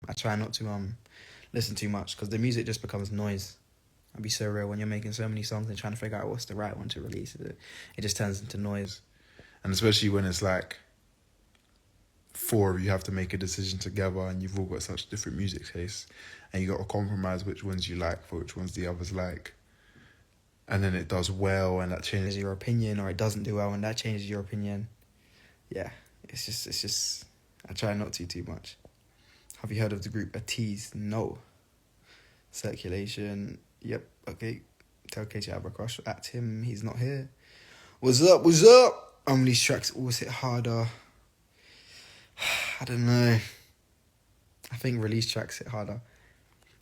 I try not to listen too much because the music just becomes noise. I'd be so real when you're making so many songs and trying to figure out what's the right one to release. It just turns into noise. And especially when it's like 4 of you have to make a decision together and you've all got such different music tastes and you got to compromise which ones you like for which ones the others like. And then it does well and that changes your opinion, or it doesn't do well and that changes your opinion. Yeah, it's just I try not to too much. Have you heard of the group Atiz? No. Circulation. Yep. Okay. Tell KJ I have a crush at him. He's not here. What's up? What's up? These tracks always hit harder. I don't know. I think release tracks hit harder,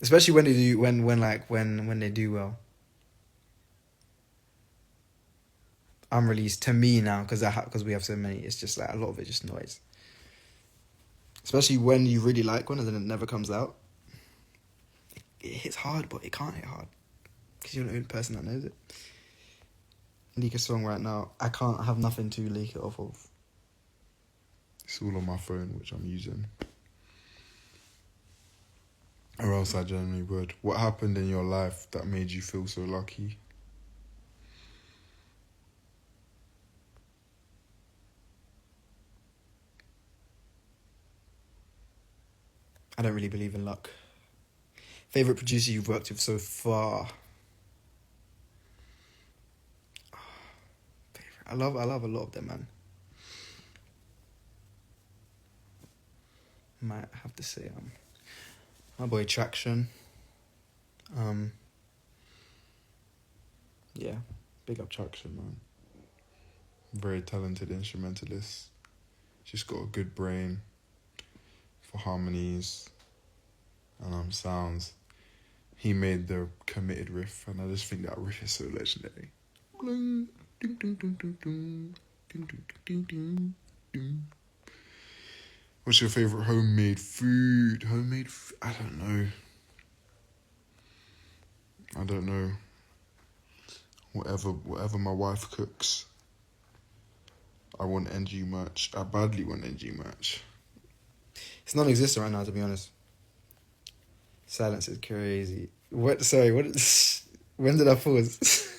especially when they do when they do well. Unreleased to me now because we have so many. It's just like a lot of it just noise. Especially when you really like one and then it never comes out. It hits hard, but it can't hit hard because you're the only person that knows it. Leak a song right now. I have nothing to leak it off of. It's all on my phone, which I'm using. Or else I generally would. What happened in your life that made you feel so lucky? I don't really believe in luck. Favorite producer you've worked with so far? I love a lot of them, man. Might have to say my boy Traction. Yeah, big up Traction, man. Very talented instrumentalist. Just got a good brain for harmonies and sounds. He made the Committed riff, and I just think that riff is so legendary. What's your favourite homemade food? I don't know. Whatever my wife cooks. I want NG merch. I badly want NG merch. It's non-existent right now, to be honest. Silence is crazy. What? Sorry, what? When did I pause?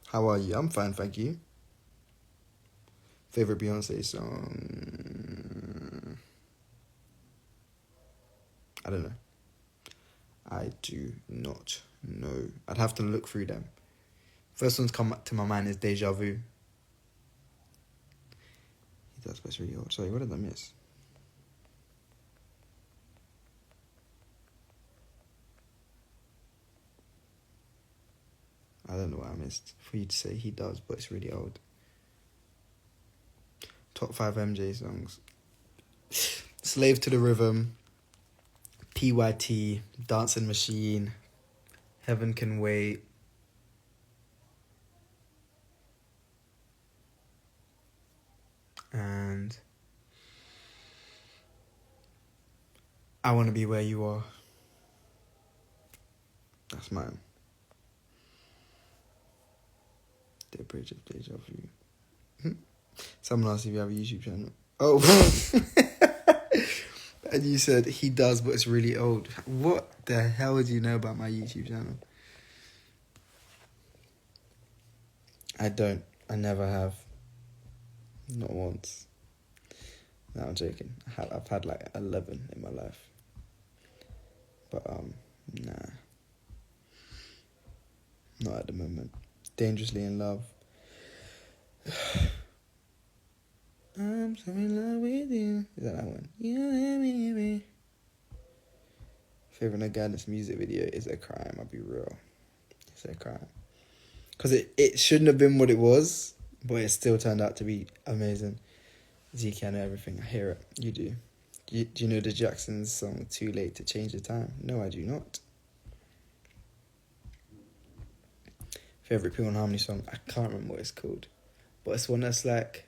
How are you? I'm fine, thank you. Favorite Beyonce song? I don't know. I do not know. I'd have to look through them. First one's come to my mind is Deja Vu. That's what's really old. Sorry, what did I miss? I don't know what I missed for you to say he does, but it's really old. Top 5 MJ songs. Slave to the Rhythm, PYT, Dancing Machine, Heaven Can Wait, and I Want to Be Where You Are. That's mine. The Bridge of Deja Vu. Someone asked if you have a YouTube channel. Oh. And you said he does, but it's really old. What the hell would you know about my YouTube channel? I don't. I never have. Not once. No, I'm joking. I've had like 11 in my life. But, nah. Not at the moment. Dangerously in Love. I'm so in love with you. Is that one? Yeah. Favorite No Guidnce music video is a crime. I'll be real. It's a crime. Because it shouldn't have been what it was, but it still turned out to be amazing. Zeekay, I know everything. I hear it. You do. Do you know the Jackson's song, Too Late to Change the Time? No, I do not. Favorite Pure and Harmony song? I can't remember what it's called. But it's one that's like...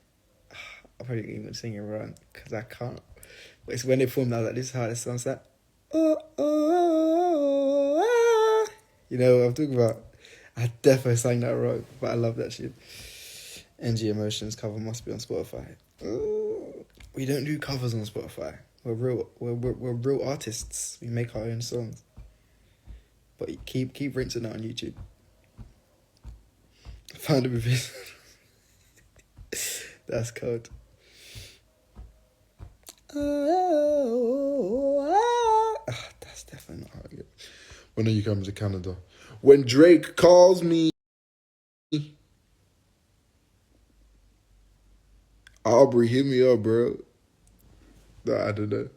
I'm probably going to even sing it wrong because I can't. But it's when they performed that, like, this is how it sounds like. Oh, oh, oh, ah. You know what I'm talking about? I definitely sang that wrong, but I love that shit. NG Emotions cover must be on Spotify. Oh, we don't do covers on Spotify. We're real artists. We make our own songs. But keep rinsing it on YouTube. Found a movie. That's cold. That's definitely not how I get. When are you coming to Canada? When Drake calls me. Aubrey, hit me up, bro. Nah, I don't know.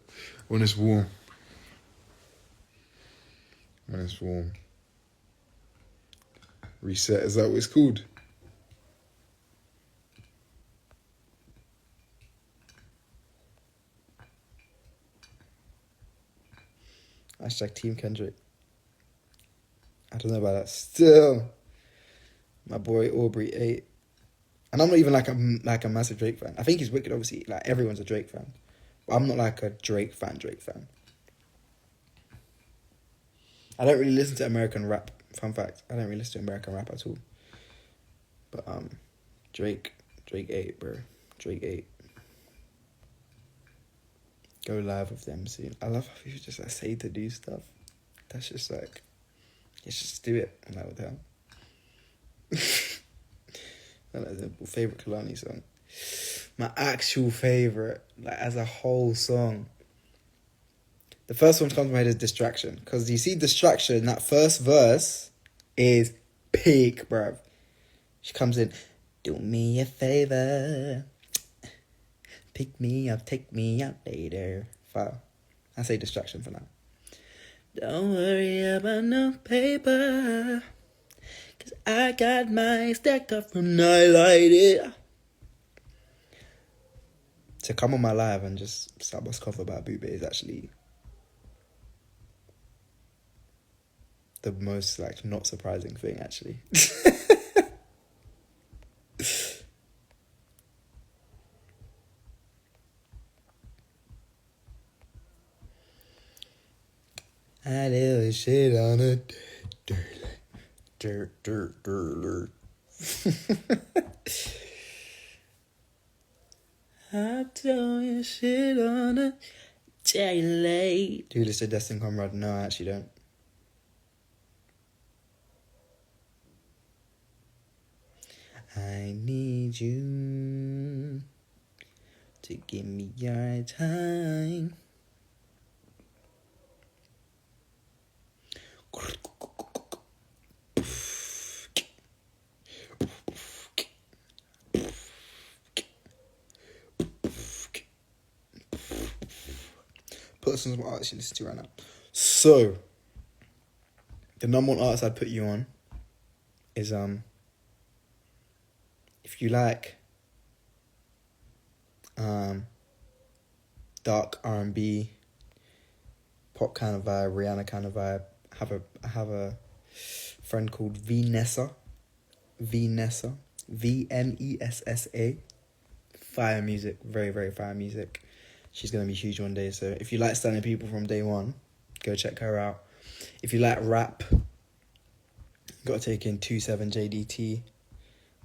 When it's warm. When it's warm. Reset, is that what it's called? Hashtag Team Kendrick. I don't know about that. Still, my boy Aubrey 8. And I'm not even like a massive Drake fan. I think he's wicked, obviously. Like, everyone's a Drake fan. But I'm not like a Drake fan. I don't really listen to American rap. Fun fact, I don't really listen to American rap at all. But Drake 8, bro. Drake 8. Go live with them soon. I love how people just like say to do stuff. That's just like, let's just do it. I'm like, what the hell? That's my favourite Kalani song. My actual favourite, like as a whole song. The first one that comes to my head is Distraction. Because you see Distraction, that first verse is peak, bruv. She comes in, do me a favour. Pick me up, take me out later. Fire. I say Distraction for now. Don't worry about no paper. Cause I got my stack up from Nightlight. To come on my live and just start us cover about Boobie is actually the most like not surprising thing actually. I do shit on a dirt. I'm doing shit on a daily. Do you listen to Destin Conrad? No, I actually don't. I need you to give me your time. Put some artists you listen to right now. So, the number one artist I'd put you on is if you like dark R&B, pop kind of vibe, Rihanna kind of vibe. I have a friend called Vanessa, Vmessa. Fire music, very, very fire music. She's going to be huge one day. So if you like Standing People from day one, go check her out. If you like rap, you got to take in 27 JDT,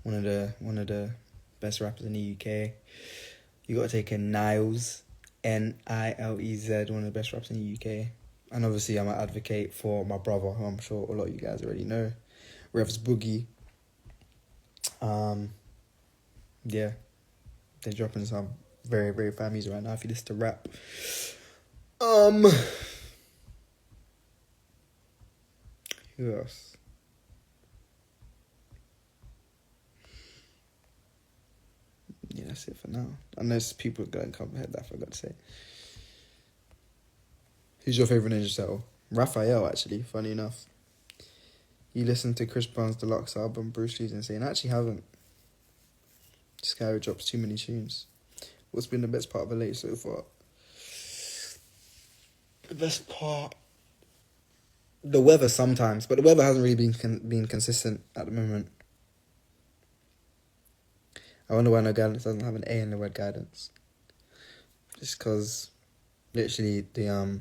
one of the best rappers in the UK. You got to take in Niles, Nilez, one of the best rappers in the UK. And obviously I'm an advocate for my brother, who I'm sure a lot of you guys already know, Revs Boogie. Yeah, they're dropping some very, very fire music right now if you listen to rap. Who else? Yeah, that's it for now. Unless people are going to come ahead, that I forgot to say. Who's your favourite Ninja Turtle? Raphael, actually, funny enough. You listened to Chris Brown's deluxe album, Bruce Lee's Insane. I actually haven't. This guy drops too many tunes. What's been the best part of LA so far? The best part? The weather sometimes, but the weather hasn't really been consistent at the moment. I wonder why No Guidnce doesn't have an A in the word guidance. Just because, literally, the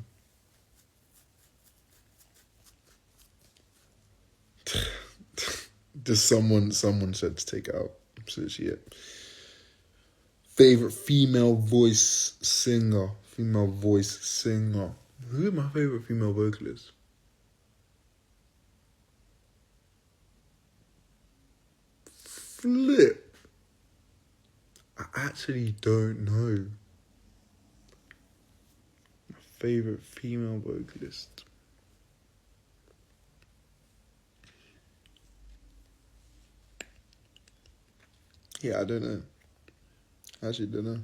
Just someone said to take it out. That's literally it. Favorite female voice singer. female voice singer. Who's my favorite female vocalist? Flip. I actually don't know. My favorite female vocalist. Yeah, I don't know. I actually don't know.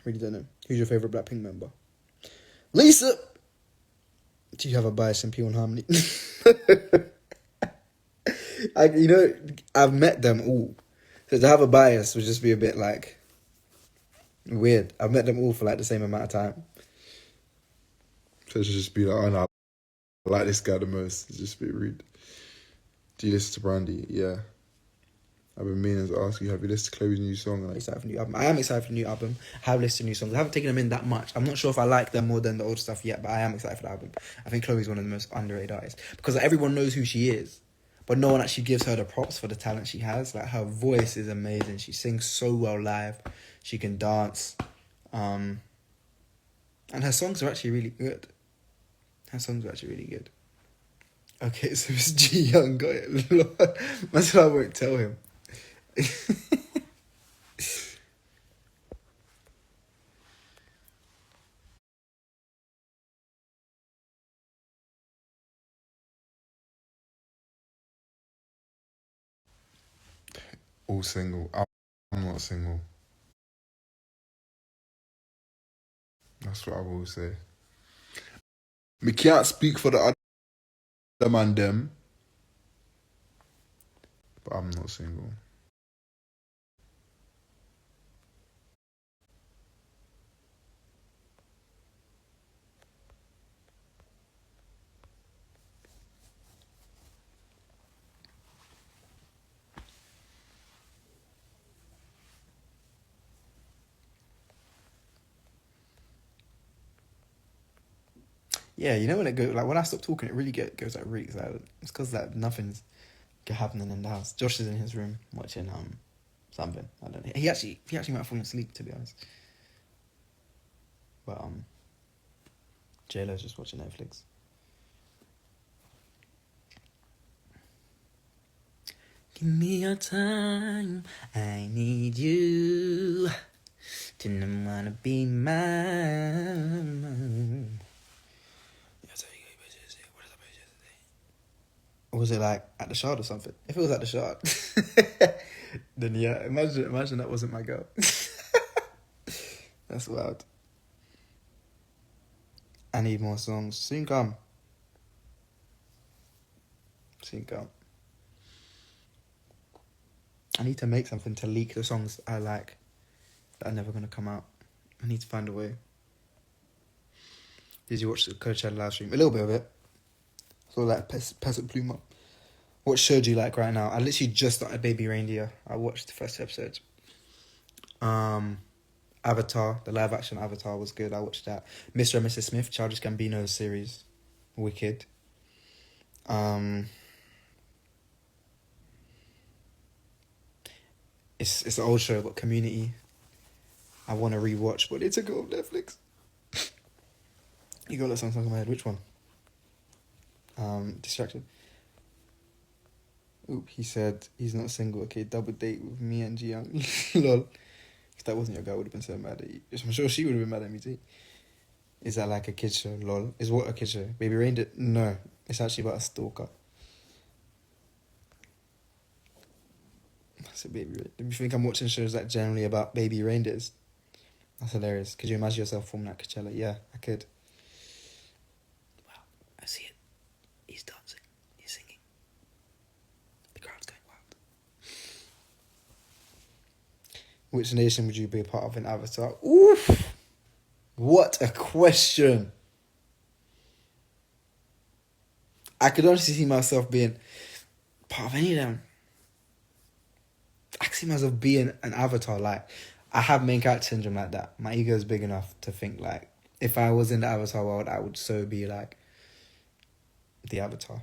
Really don't know. Who's your favourite Blackpink member? Lisa! Do you have a bias in Pure and Harmony? I've met them all. So to have a bias would just be a bit like weird. I've met them all for like the same amount of time. So it should just be like, oh no, I like this guy the most. It's just a bit rude. Do you listen to Brandy? Yeah. I've been meaning to ask you, have you listened to Chloe's new song? I'm excited for the new album. I am excited for the new album. I have listened to new songs. I haven't taken them in that much. I'm not sure if I like them more than the old stuff yet, but I am excited for the album. I think Chloe's one of the most underrated artists because everyone knows who she is, but no one actually gives her the props for the talent she has. Like, her voice is amazing. She sings so well live. She can dance. And her songs are actually really good. Okay, so it's G Young got it. That's why I won't tell him. All single. I'm not single. That's what I will say. Me can't speak for the other man them, but I'm not single. Yeah, you know when it goes, like when I stop talking, it really goes like really excited. It's because like nothing's happening in the house. Josh is in his room watching something. I don't know. He actually might have fallen asleep, to be honest. But JLo's just watching Netflix. Give me your time, I need you to wanna be mine. Or was it like at the Shard or something? If it was at the Shard, then yeah, imagine that wasn't my girl. That's wild. I need more songs. Soon come. I need to make something to leak the songs I like that are never going to come out. I need to find a way. Did you watch the Coachella live stream? A little bit of it. So like Peasant Pluma. What show do you like right now? I literally just started Baby Reindeer. I watched the first episode. Avatar, the live action Avatar was good. I watched that. Mr. and Mrs. Smith, Childish Gambino's series. Wicked. It's an old show, but Community. I want to rewatch, but they took it off Netflix. You got that song stuck in my head. Which one? Distraction. Oop, he said he's not single. Okay, double date with me and Ji Young. Lol. If that wasn't your girl, I would have been so mad at you. I'm sure she would have been mad at me too. Is that like a kid show? Lol. Is what a kid show? Baby Reindeer? No. It's actually about a stalker. That's a baby reindeer. Do you think I'm watching shows that generally about baby reindeers? That's hilarious. Could you imagine yourself performing at Coachella? Yeah, I could. Wow, I see it. He's dancing. He's singing. The crowd's going wild. Which nation would you be a part of in Avatar? Oof! What a question. I could honestly see myself being part of any of them. I can see myself being an avatar. Like, I have main character syndrome like that. My ego is big enough to think like, if I was in the avatar world, I would so be like the avatar.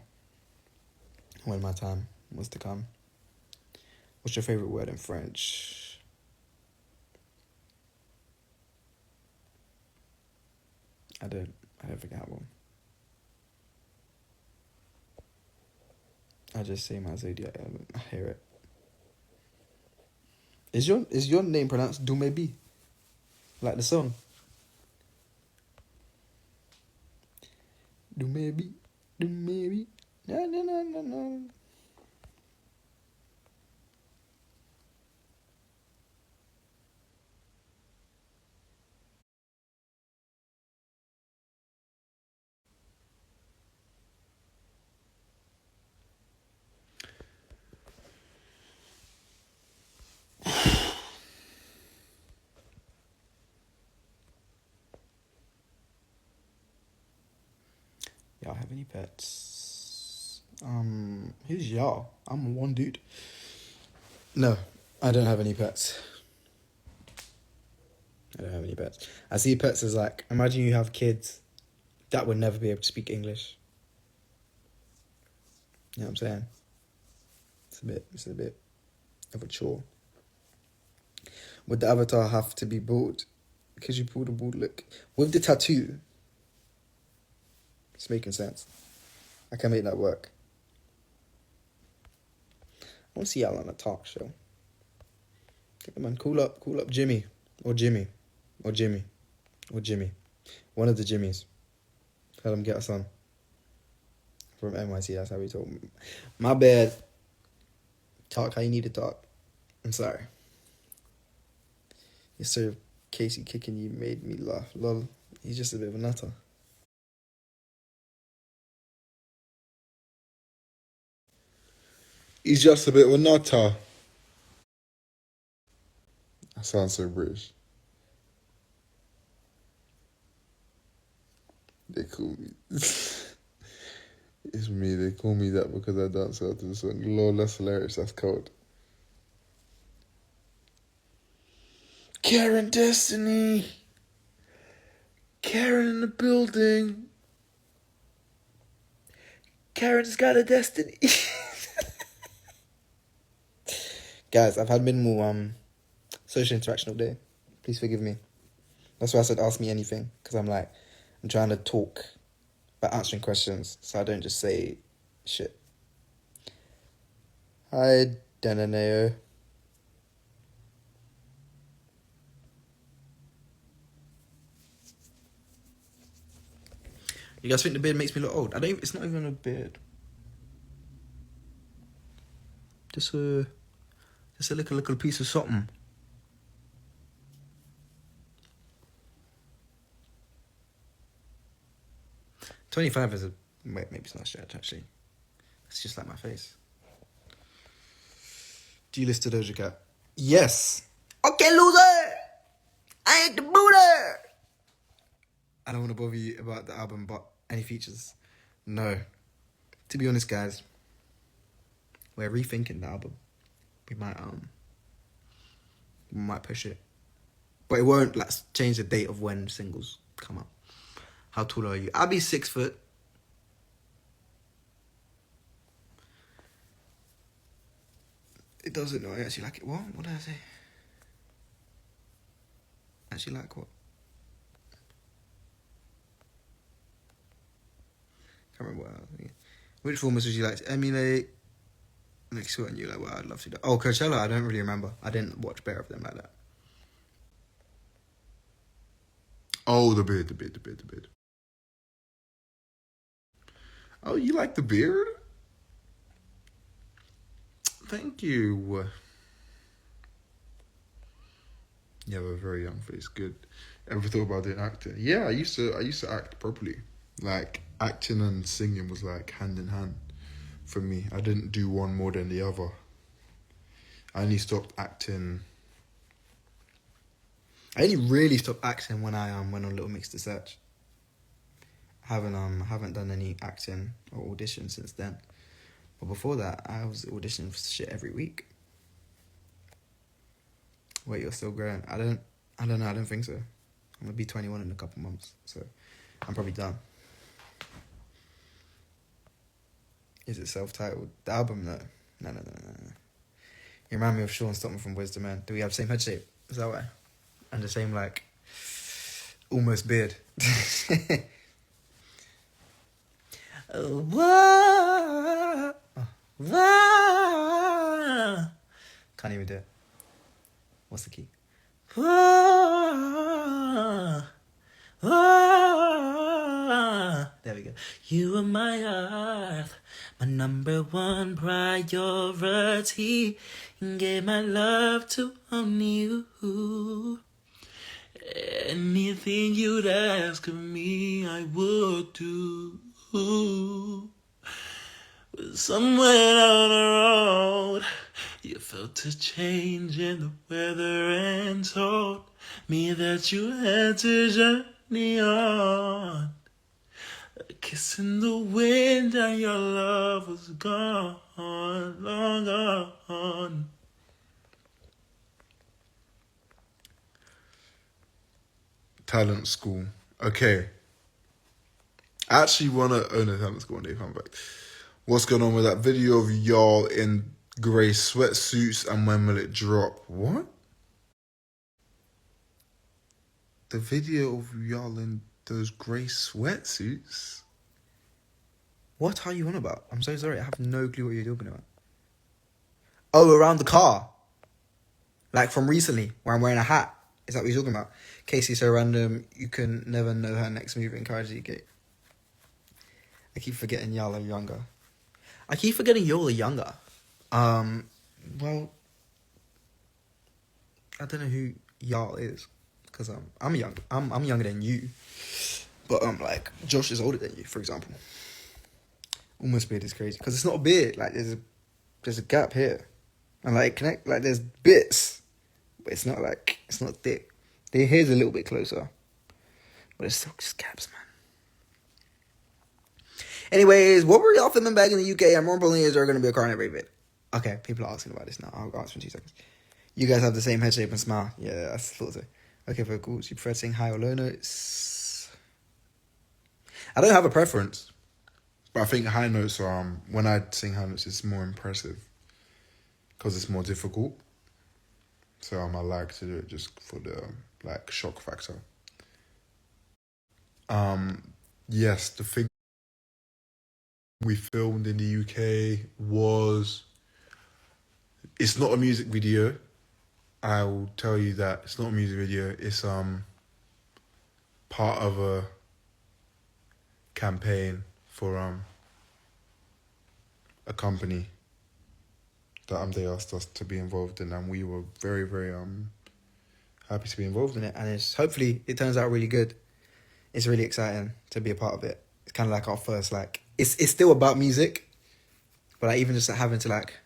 When my time was to come. What's your favourite word in French? I don't forget one. I just say my zodiac element. I hear it. Is your name pronounced Dumebi? Like the song? Dumebi. No, no, no, no, no. Y'all have any pets? Who's y'all? I'm one dude. No, I don't have any pets. I don't have any pets. I see pets as like, imagine you have kids that would never be able to speak English. You know what I'm saying? It's a bit of a chore. Would the avatar have to be bald? Because you pulled a bald look. With the tattoo, it's making sense. I can make that work. I want to see y'all on a talk show. Come on, call up Jimmy. Or Jimmy. Or Jimmy. Or Jimmy. One of the Jimmys. Tell them get us on. From NYC, that's how we talk. My bad. Talk how you need to talk. I'm sorry. Instead of Casey kicking you made me laugh. Lol. He's just a bit of a nutter. He's just a bit of a nutter. I sound so British. They call me. It's me. They call me that because I dance out to the song. Lord, that's hilarious. That's cold. Karen Destiny. Karen in the building. Karen's got a destiny. Guys, I've had minimal social interaction all day. Please forgive me. That's why I said ask me anything. Because I'm trying to talk by answering questions. So I don't just say shit. Hi, Dananeo. You guys think the beard makes me look old? It's not even a beard. Just a little piece of something. $25 is maybe it's not a stretch actually. It's just like my face. Do you listen to Doja Cat? Yes. Okay, loser. I ain't the booter. I don't want to bother you about the album, but any features? No. To be honest, guys, we're rethinking the album. We might push it, but it won't change the date of when singles come out. How tall are you? I'll be 6 foot. It doesn't know. I actually like it. What? What did I say? Actually like what? Can't remember what I was thinking. Which formats would you like to emulate? Next one, you well, I'd love to do. Oh, Coachella, I don't really remember. I didn't watch Bear of them like that. Oh, the beard. Oh, you like the beard? Thank you. You have a very young face. Good. Ever thought about doing acting? Yeah, I used to act properly. Like acting and singing was like hand in hand for me. I didn't do one more than the other. I only stopped acting. I only really stopped acting when I went on Little Mix to Search. Haven't done any acting or audition since then. But before that, I was auditioning for shit every week. Wait, you're still growing? I don't know. I don't think so. I'm gonna be 21 in a couple months, so I'm probably done. Is it self-titled? The album? No. You remind me of Sean Stockman from Wisdom Man. Do we have the same head shape? Is that why? And the same Almost beard. Whoa, whoa. Can't even do it. What's the key? Whoa, whoa. There we go. You are my earth, my number one priority. Gave my love to only you. Anything you'd ask of me, I would do. But somewhere down the road, you felt a change in the weather and told me that you had to journey on. A kiss in the wind and your love was gone, long gone. Talent school. Okay. I actually want to own a talent school when they come back. What's going on with that video of y'all in grey sweatsuits, and when will it drop? What? The video of y'all in those grey sweatsuits? What are you on about? I'm so sorry. I have no clue what you're talking about. Oh, around the car. Like from recently, where I'm wearing a hat. Is that what you're talking about? Casey so random, you can never know her next move. Encourage Zeekay. I keep forgetting y'all are younger. I keep forgetting y'all are younger. Well, I don't know who y'all is. Because I'm young. I'm younger than you. But like, Josh is older than you, for example. Almost beard is crazy. Because it's not a beard. Like, there's a gap here. And like, there's bits. But it's not thick. The hair's a little bit closer. But it's still just gaps, man. Anyways, what were y'all filming back in the UK? And more importantly, is there going to be a car in every bit? Okay, people are asking about this now. I'll answer in 2 seconds. You guys have the same head shape and smile. Yeah, that's thought so. Okay, very cool. So you prefer saying high or low notes? I don't have a preference. But I think high notes are, when I sing high notes, it's more impressive. Because it's more difficult. So I like to do it just for the, like, shock factor. Yes, the thing we filmed in the UK was... It's not a music video. I will tell you that. It's not a music video. It's part of a campaign for a company that they asked us to be involved in, and we were very, very happy to be involved in it. And it's hopefully it turns out really good. It's really exciting to be a part of it. It's kind of like our first, like, it's still about music, but like even just having to like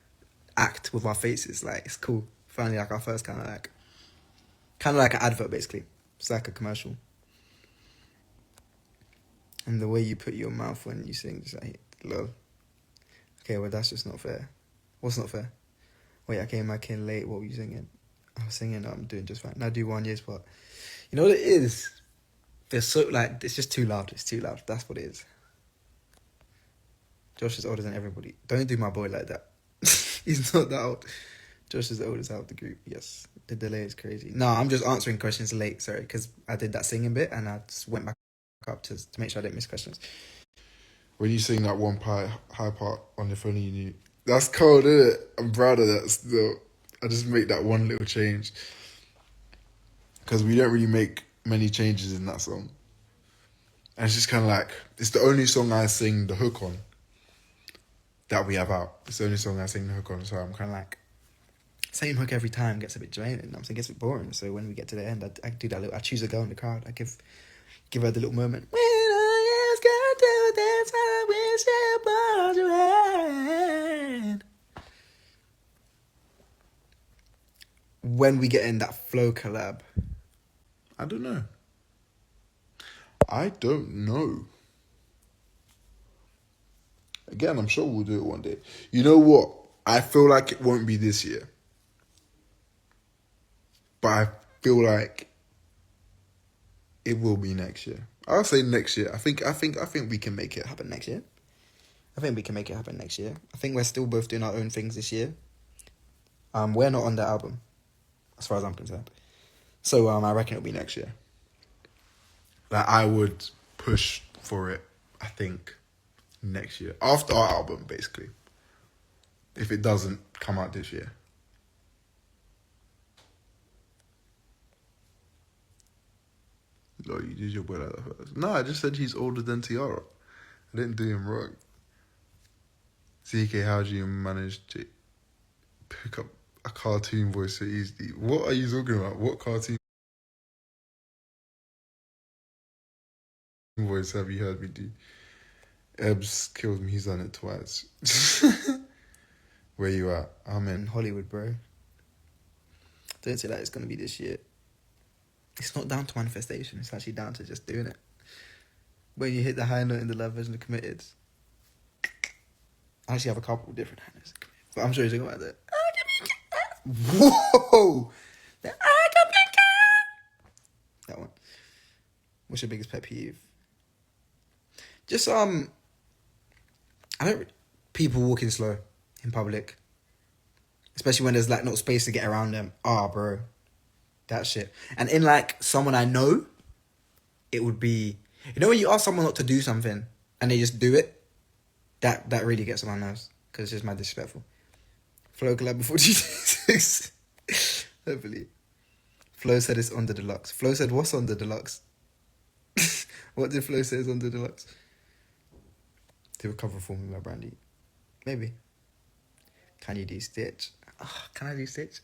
act with our faces, like, it's cool. Finally, like our first kind of like an advert, basically. It's like a commercial. And the way you put your mouth when you sing, just like, lol. Okay, well, that's just not fair. What's not fair? Wait, I came late. What were you singing? I was singing, I'm doing just fine. Now do 1 year's part. You know what it is? There's so, like, it's just too loud. It's too loud. That's what it is. Josh is older than everybody. Don't do my boy like that. He's not that old. Josh is the oldest out of the group. Yes, the delay is crazy. No, I'm just answering questions late, sorry, because I did that singing bit and I just went back up to make sure I didn't miss questions. When you sing that one high part on the phone, you knew. That's cold, isn't it? I'm proud of that still. I just make that one little change. Because we don't really make many changes in that song. And it's just kind of like, it's the only song I sing the hook on that we have out. It's the only song I sing the hook on, so I'm kind of like, same hook every time gets a bit draining. I'm saying it gets a bit boring. So when we get to the end, I do that little, I choose a girl in the crowd. I give her the little moment. When I ask her to dance, I wish I was your hand. When we get in that flow collab. I don't know. Again, I'm sure we'll do it one day. You know what? I feel like it won't be this year. But I feel like it will be next year. I'll say next year. I think we can make it happen next year. I think we're still both doing our own things this year. We're not on the album, as far as I'm concerned. So I reckon it'll be next year. Like, I would push for it, I think, next year. After our album, basically. If it doesn't come out this year. No, you did your boy like that first. No, I just said he's older than Tiara. I didn't do him wrong. Zeekay, how do you manage to pick up a cartoon voice so easily? What are you talking about? What cartoon voice have you heard me do? Ebbs killed me, he's done it twice. Where you at? I'm In in. Hollywood, bro. Don't say that it's gonna be this year. It's not down to manifestation. It's actually down to just doing it. When you hit the high note in the live version of Committed, I actually have a couple of different high notes in Committed, but I'm sure you're talking about that. Whoa! That one. What's your biggest pet peeve? Just I don't people walking slow in public, especially when there's like no space to get around them. Bro, that shit. And in like someone I know, it would be, you know, when you ask someone not to do something and they just do it. That really gets on my nerves because it's just mad disrespectful. Flo collab before G6. Hopefully. Flo said it's on the deluxe. Flo said what's on the deluxe? What did Flo say is on the deluxe? To recover for me by Brandy. Maybe. Can you do Stitch? Can I do Stitch?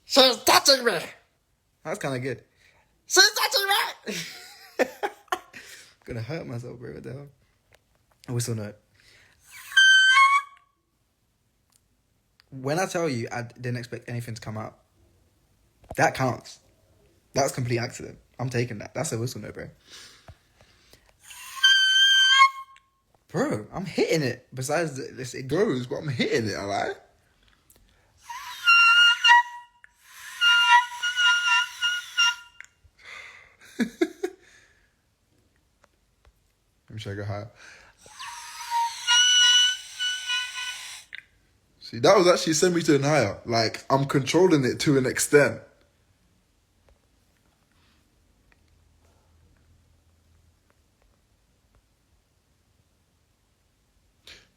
She's touching me! That's kind of good. She's touching me! Gonna hurt myself, bro. What the hell? A whistle note. When I tell you I didn't expect anything to come out, that counts. That's complete accident. I'm taking that. That's a whistle note, bro. Bro, I'm hitting it. Besides this, it goes, but I'm hitting it, alright? Let me check it higher. See, that was actually sent me to an higher. Like, I'm controlling it to an extent.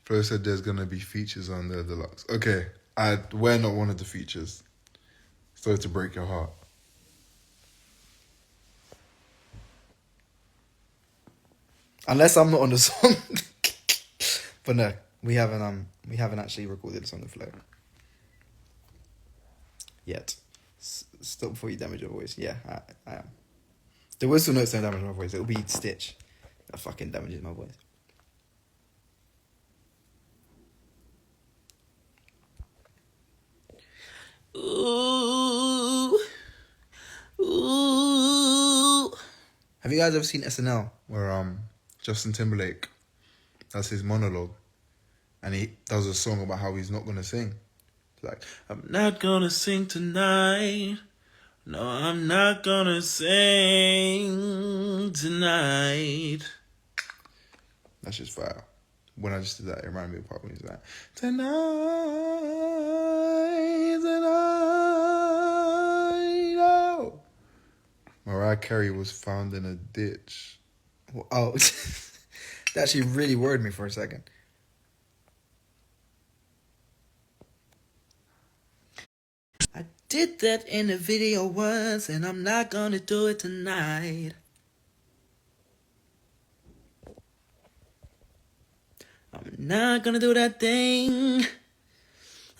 Flo said there's gonna be features on the deluxe. Okay, we're not one of the features. Sorry to break your heart. Unless I'm not on the song. But no, we haven't actually recorded a song with Flo. Yet. Stop before you damage your voice. Yeah, I am. The whistle notes don't damage my voice. It'll be Stitch that fucking damages my voice. Ooh. Have you guys ever seen SNL? Where Justin Timberlake, that's his monologue, and he does a song about how he's not gonna sing. It's like, I'm not gonna sing tonight. No, I'm not gonna sing tonight. That's just fire. When I just did that, it reminded me of part when he's like, tonight. Oh. Mariah Carey was found in a ditch. Oh, that actually really worried me for a second. I did that in a video once, and I'm not gonna do it tonight. I'm not gonna do that thing.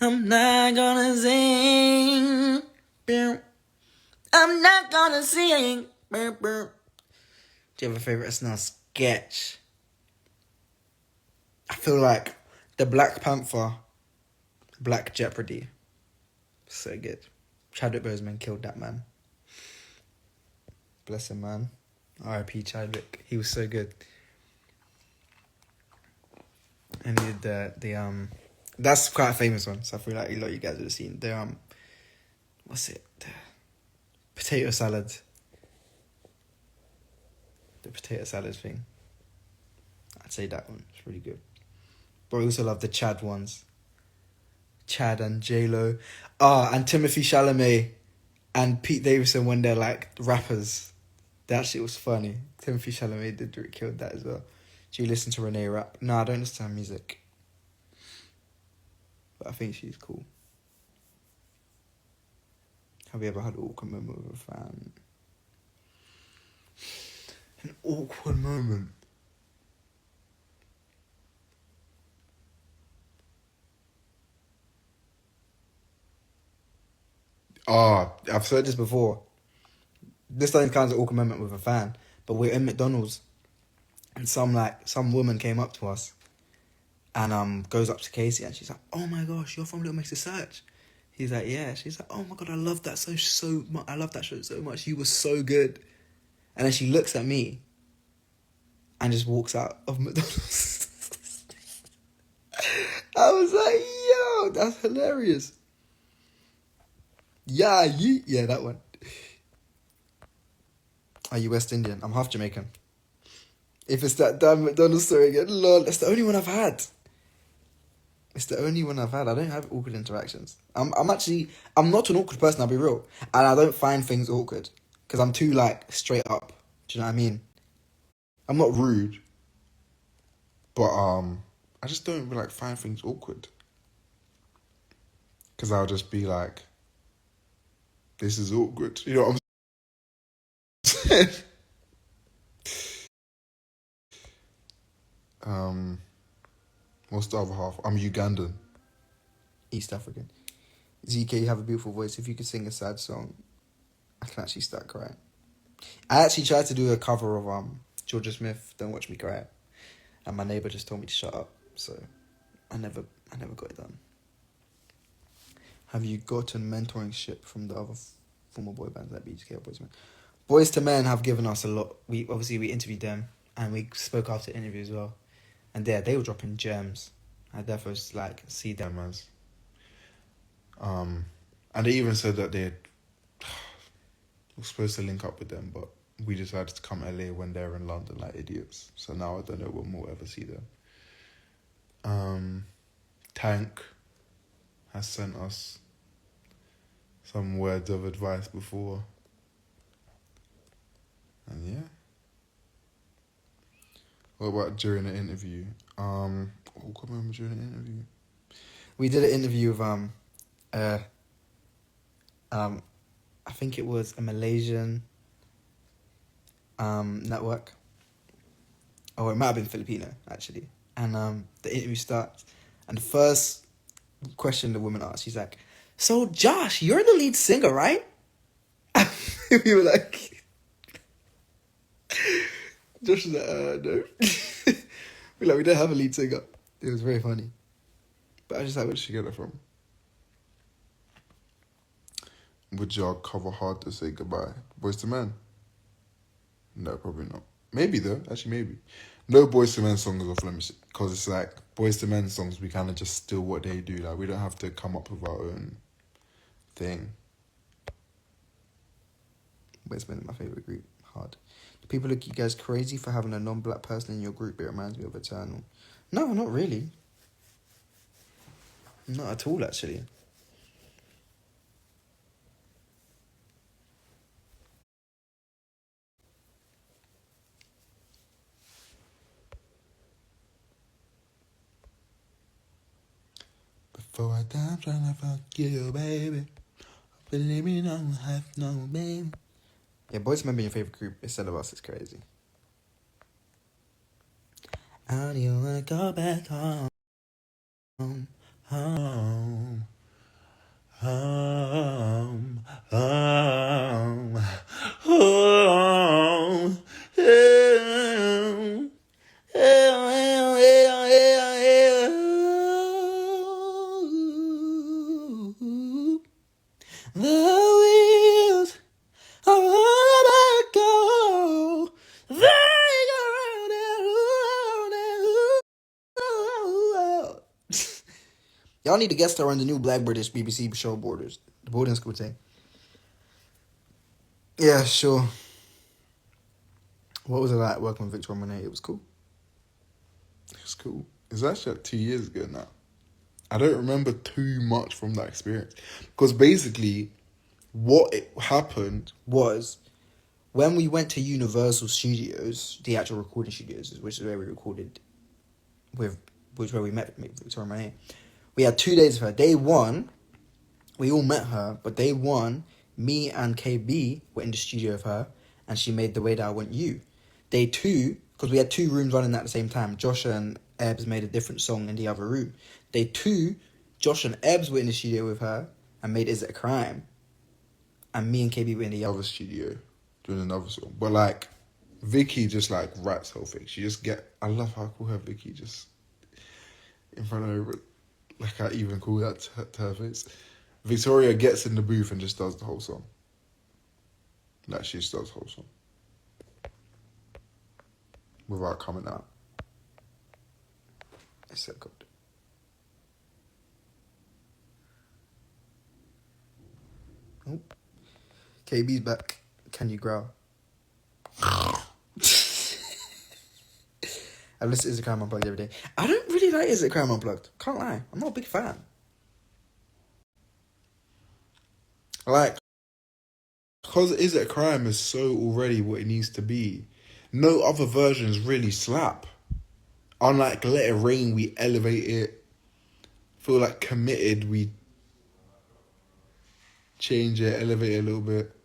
I'm not gonna sing. I'm not gonna sing. Do you have a favorite SNL sketch? I feel like the Black Panther, Black Jeopardy. So good. Chadwick Boseman killed that man. Bless him, man. R.I.P. Chadwick. He was so good. And he did the that's quite a famous one, so I feel like a lot of you guys would have seen the what's it? The potato salad. The potato salad thing. I'd say that one. It's really good. But I also love the Chad ones. Chad and J-Lo. And Timothy Chalamet and Pete Davidson when they're like rappers. That shit was funny. Timothy Chalamet killed that as well. Do you listen to Renee rap? No, I don't listen to her music. But I think she's cool. Have you ever had an awkward moment with a fan? An awkward moment. Oh, I've said this before. This doesn't count as an awkward moment with a fan, but we're in McDonald's, and some woman came up to us, and goes up to Casey, and she's like, "Oh my gosh, you're from Little Mix a Search." He's like, "Yeah." She's like, "Oh my god, I love that so much. I love that show so much. You were so good." And then she looks at me, and just walks out of McDonald's. I was like, "Yo, that's hilarious." Yeah, that one. Are you West Indian? I'm half Jamaican. If it's that damn McDonald's story again, lol, that's the only one I've had. It's the only one I've had. I don't have awkward interactions. I'm not an awkward person, I'll be real. And I don't find things awkward. Because I'm too, straight up. Do you know what I mean? I'm not rude. But I just don't really find things awkward. Because I'll just be like, this is awkward. You know what I'm saying? What's the other half? I'm Ugandan. East African. Zeekay, you have a beautiful voice. If you could sing a sad song, I can actually start crying. I actually tried to do a cover of Georgia Smith, Don't Watch Me Cry. And my neighbour just told me to shut up. So I never got it done. Have you gotten mentoring ship from the other former boy bands like BGK or Boys to Men? Boys to Men have given us a lot. We interviewed them and we spoke after the interview as well. And they were dropping gems. I therefore see them as. And they even said that they were supposed to link up with them, but we decided to come LA when they're in London like idiots. So now I don't know when we'll ever see them. Tank has sent us some words of advice before. And yeah. What about during the interview? What moment during the interview? We did an interview with I think it was a Malaysian network. Or it might have been Filipino, actually. And the interview starts, and the first question the woman asked, she's like, "So Josh, you're the lead singer, right?" We were like, Josh was like, "No." We don't have a lead singer. It was very funny. But I just like, where did she get it from? Would y'all cover Hard to Say Goodbye? Boys to Men? No, probably not. Maybe though, actually maybe. No Boys to Men songs off Limits, because it's Boys to Men songs, we kind of just steal what they do. We don't have to come up with our own thing. Boys to Men is my favourite group. Hard. Do people look at you guys crazy for having a non-black person in your group? It reminds me of Eternal. No, not really. Not at all, actually. Before I die, I'm trying to fuck you, baby. Believe me, I don't have no baby. Yeah, Boys to Men being your favourite group instead of us is crazy. How do you wanna go back home? Home, home, home, home, home. The wheels are on go. They go round and round. Y'all need to guest star on the new Black British BBC show Borders. The boarding school thing. Yeah, sure. What was it like working with Victor Monet? It was cool. It's cool. It's actually 2 years ago now. I don't remember too much from that experience. Because basically, what happened was when we went to Universal Studios, the actual recording studios, which is where we recorded with, where we met Victoria Monet. We had 2 days of her. Day one, we all met her, but day one, me and KB were in the studio with her, and she made The Way That I Want You. Day two, because we had 2 rooms running at the same time, Josh and Ebbs made a different song in the other room. Day 2, Josh and Ebbs were in the studio with her and made Is It a Crime? And me and KB were in the other studio doing another song. But like, Vicky just like writes whole thing. She just I love how I call her Vicky, just in front of her, like I even call that to her face. Victoria gets in the booth and just does the whole song. Like, she just does the whole song. Without coming out. It's so good. Oh. KB's back. Can you growl? I listen to Is It a Crime Unplugged every day. I don't really like Is It a Crime Unplugged. Can't lie. I'm not a big fan. Like, because Is It a Crime is so already what it needs to be. No other versions really slap. Unlike Let It Rain, we elevate it. Feel like Committed, we change it, elevate it a little bit.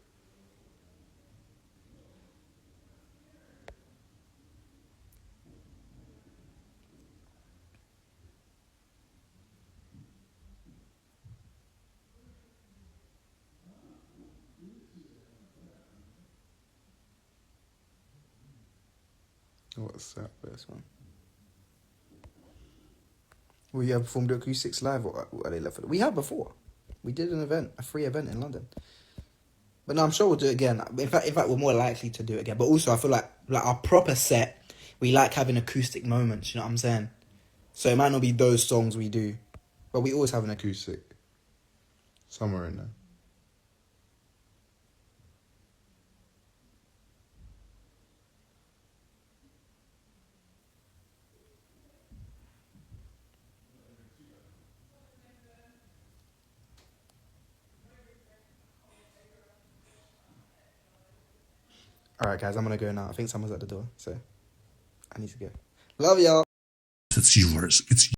What's that First one. We have performed acoustics live, or are they left for? We have before. We did an event, a free event in London. But no, I'm sure we'll do it again. In fact, we're more likely to do it again. But also, I feel like our proper set, we like having acoustic moments. You know what I'm saying? So it might not be those songs we do, but we always have an acoustic. Somewhere in there. All right, guys, I'm gonna go now. I think someone's at the door, so I need to go. Love y'all. It's yours. It's